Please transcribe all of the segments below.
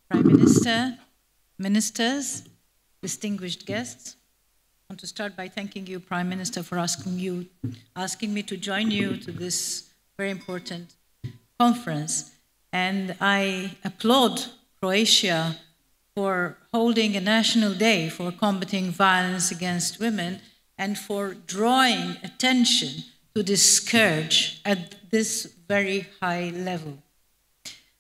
Prime Minister, ministers, distinguished guests. I want to start by thanking you, Prime Minister, for asking me to join you to this very important conference. And I applaud Croatia for holding a national day for combating violence against women and for drawing attention to this scourge at this very high level.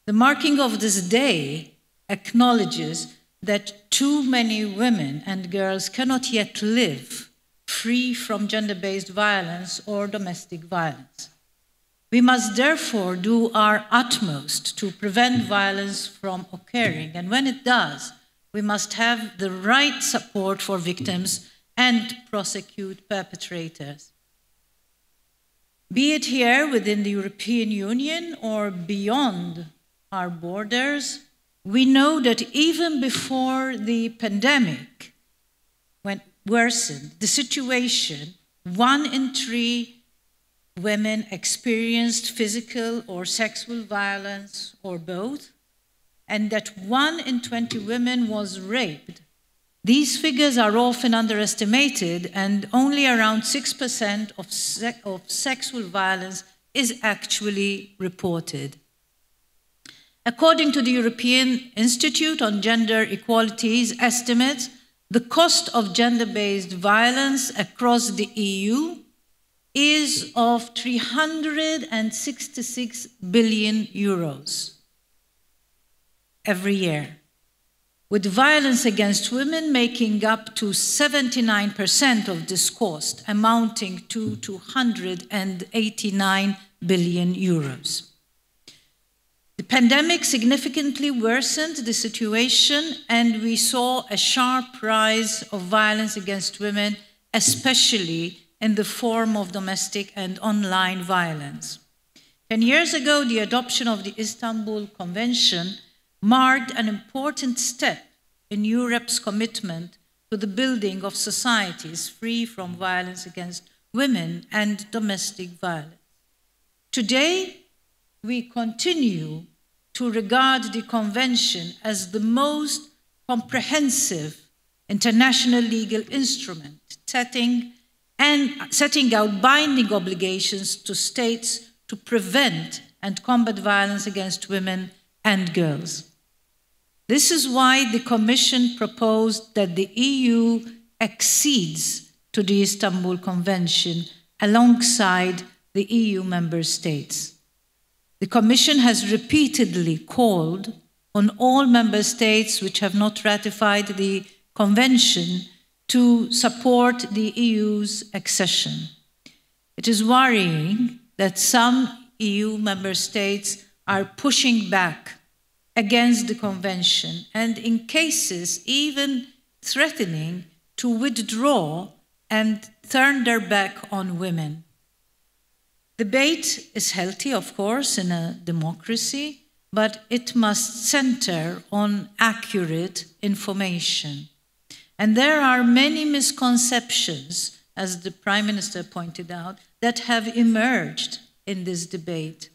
The marking of this day acknowledges that too many women and girls cannot yet live free from gender-based violence or domestic violence. We must therefore do our utmost to prevent violence from occurring, and when it does, we must have the right support for victims and prosecute perpetrators. Be it here within the European Union or beyond our borders, we know that even before the pandemic worsened, the situation, 1 in 3 women experienced physical or sexual violence or both, and that 1 in 20 women was raped. These figures are often underestimated, and only around 6% of sexual violence is actually reported. According to the European Institute on Gender Equality's estimates, the cost of gender-based violence across the EU is of 366 billion euros every year, with violence against women making up to 79% of this cost, amounting to 289 billion euros. The pandemic significantly worsened the situation, and we saw a sharp rise of violence against women, especially in the form of domestic and online violence. 10 years ago, the adoption of the Istanbul Convention marked an important step in Europe's commitment to the building of societies free from violence against women and domestic violence. Today, we continue to regard the Convention as the most comprehensive international legal instrument, setting out binding obligations to states to prevent and combat violence against women and girls. This is why the Commission proposed that the EU accedes to the Istanbul Convention alongside the EU member states. The Commission has repeatedly called on all member states which have not ratified the Convention to support the EU's accession. It is worrying that some EU member states are pushing back against the Convention and in cases even threatening to withdraw and turn their back on women. Debate is healthy, of course, in a democracy, but it must center on accurate information. And there are many misconceptions, as the Prime Minister pointed out, that have emerged in this debate.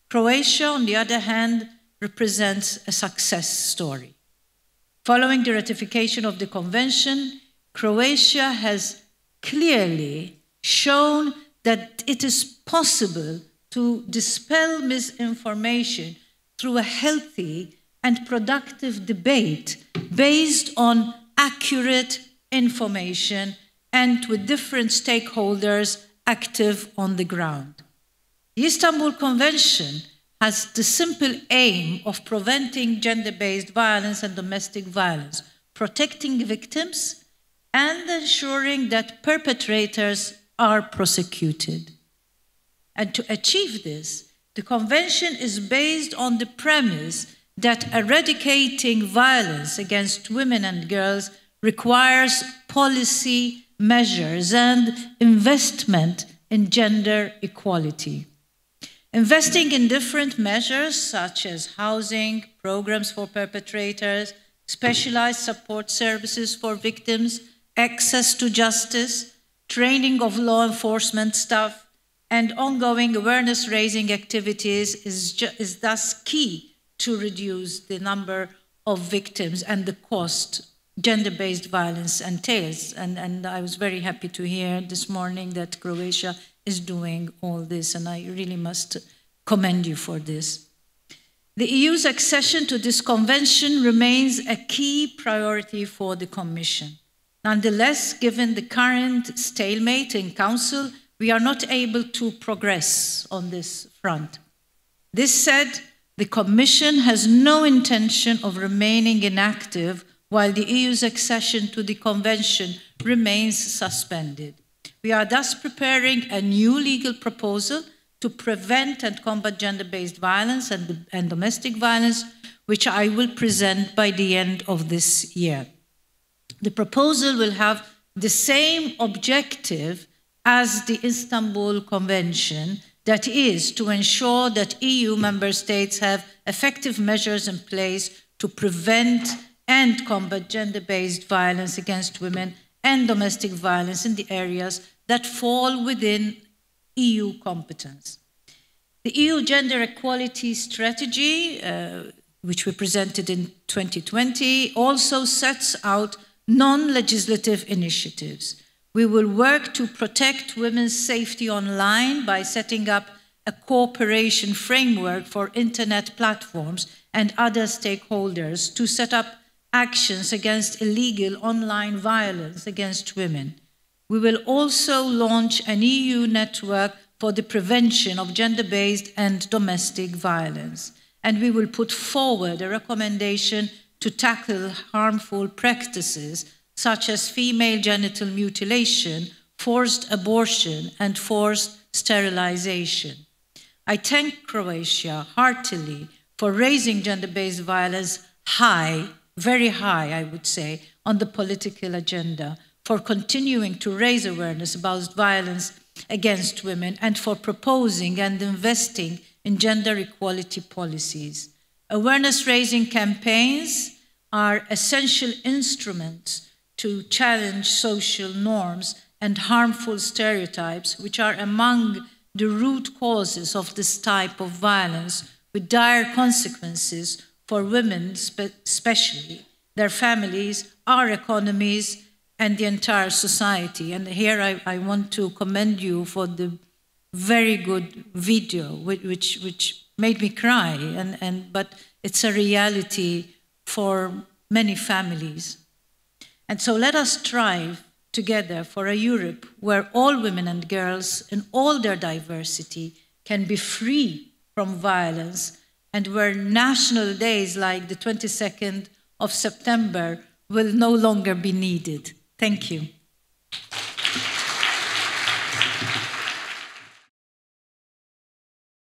Croatia, on the other hand, represents a success story. Following the ratification of the Convention, Croatia has clearly shown that it is possible to dispel misinformation through a healthy and productive debate based on accurate information and with different stakeholders active on the ground. The Istanbul Convention has the simple aim of preventing gender-based violence and domestic violence, protecting victims, and ensuring that perpetrators are prosecuted. And to achieve this, the Convention is based on the premise that eradicating violence against women and girls requires policy measures and investment in gender equality. Investing in different measures such as housing, programs for perpetrators, specialized support services for victims, access to justice, training of law enforcement staff, and ongoing awareness-raising activities is thus key to reduce the number of victims and the cost gender-based violence entails. And I was very happy to hear this morning that Croatia is doing all this, and I really must commend you for this. The EU's accession to this convention remains a key priority for the Commission. Nonetheless, given the current stalemate in Council, we are not able to progress on this front. This said, the Commission has no intention of remaining inactive while the EU's accession to the Convention remains suspended. We are thus preparing a new legal proposal to prevent and combat gender-based violence and domestic violence, which I will present by the end of this year. The proposal will have the same objective as the Istanbul Convention, that is, to ensure that EU member states have effective measures in place to prevent and combat gender-based violence against women and domestic violence in the areas that fall within EU competence. The EU Gender Equality Strategy, which we presented in 2020, also sets out non-legislative initiatives. We will work to protect women's safety online by setting up a cooperation framework for internet platforms and other stakeholders to set up actions against illegal online violence against women. We will also launch an EU network for the prevention of gender-based and domestic violence. And we will put forward a recommendation to tackle harmful practices such as female genital mutilation, forced abortion, and forced sterilization. I thank Croatia heartily for raising gender-based violence high, very high, I would say, on the political agenda, for continuing to raise awareness about violence against women, and for proposing and investing in gender equality policies. Awareness-raising campaigns are essential instruments to challenge social norms and harmful stereotypes, which are among the root causes of this type of violence, with dire consequences for women especially, their families, our economies, and the entire society. And here I want to commend you for the very good video, which made me cry, but it's a reality for many families. And so let us strive together for a Europe where all women and girls in all their diversity can be free from violence, and where national days like the 22nd of September will no longer be needed. Thank you.